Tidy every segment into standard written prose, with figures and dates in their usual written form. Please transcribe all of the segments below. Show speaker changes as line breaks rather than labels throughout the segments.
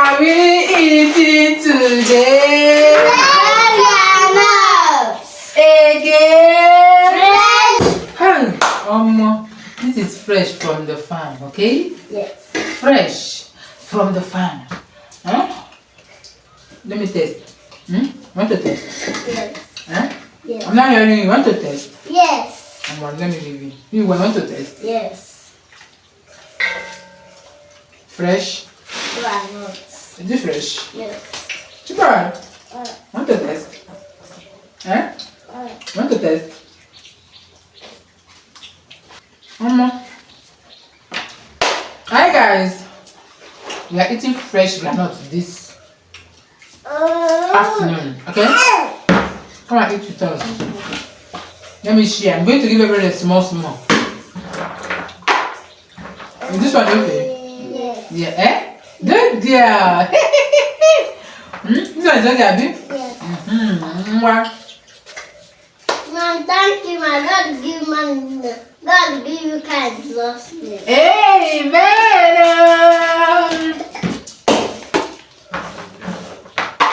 are we eating today? Again. This is fresh from the farm, okay?
Yes.
Fresh from the farm. Huh? Let me taste. Want to taste?
Yes.
Huh?
Yes.
I'm not hearing you. Want to taste?
Yes.
Come on, let me leave you. You want to taste?
Yes.
Fresh?
Why not?
Is it fresh?
Yes.
Chiba, want to taste? Huh? Want to taste? Hi guys, we are eating fresh granite this afternoon, okay? Come and eat with us. Let me share. I'm going to give everybody a small. Is this one okay?
Yes.
Yeah, eh? Good girl. This one is okay, Abby?
Yes.
Mwah.
Mom, thank you, my God give you kind Jesus name.
Amen.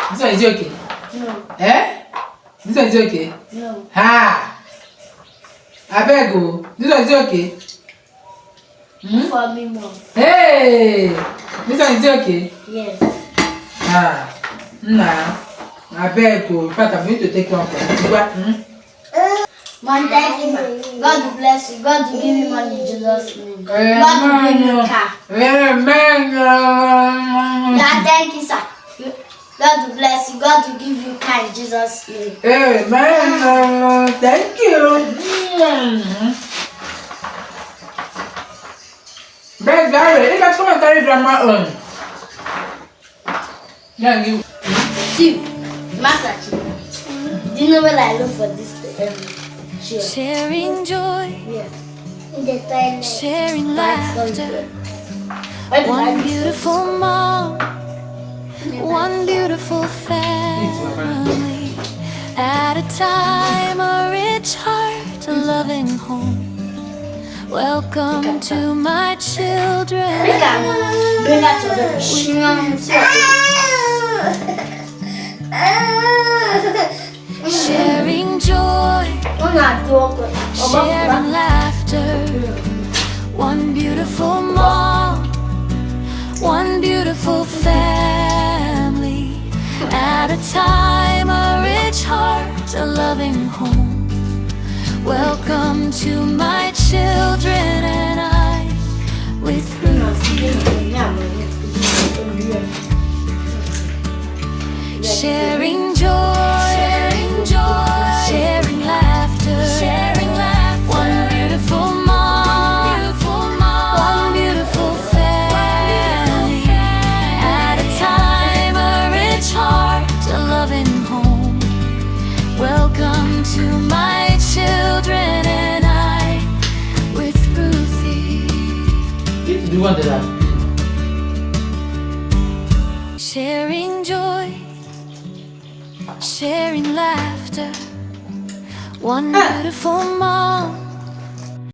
This one is okay?
No.
Eh? This one is okay?
No.
Ha! I beg you. This one is okay?
For me, Mom.
Hey! This one is okay?
Yes.
Ah. Nah. I beg you. In fact, I'm going to take one for you.
Mom, thank you, man. God bless you. God will give you money in Jesus' name.
Amen.
God will give you a car.
Amen.
Yeah, thank you, sir. God will bless you. God will give you car in Jesus' name.
Amen. Thank you. Best Gary, you can come and carry grandma on. Yeah, you.
See, Master Chief, do you know what I look for this chair?
Sharing joy,
Yeah. In the toilet.
sharing laughter.
One
One beautiful mom, one beautiful family. At a time, a rich heart, a loving home. Welcome to my children.
Bring that to the
Sharing joy, sharing laughter. One beautiful mom, one beautiful family. At a time, a rich heart, a loving home. Welcome to my children and I, with Ruthie. Sharing joy, sharing laughter, One beautiful mom, one beautiful family. At a time, a rich heart, a loving home. Welcome to my children and I, with Ruthie.
If you want that.
Sharing joy, sharing laughter. One beautiful mom,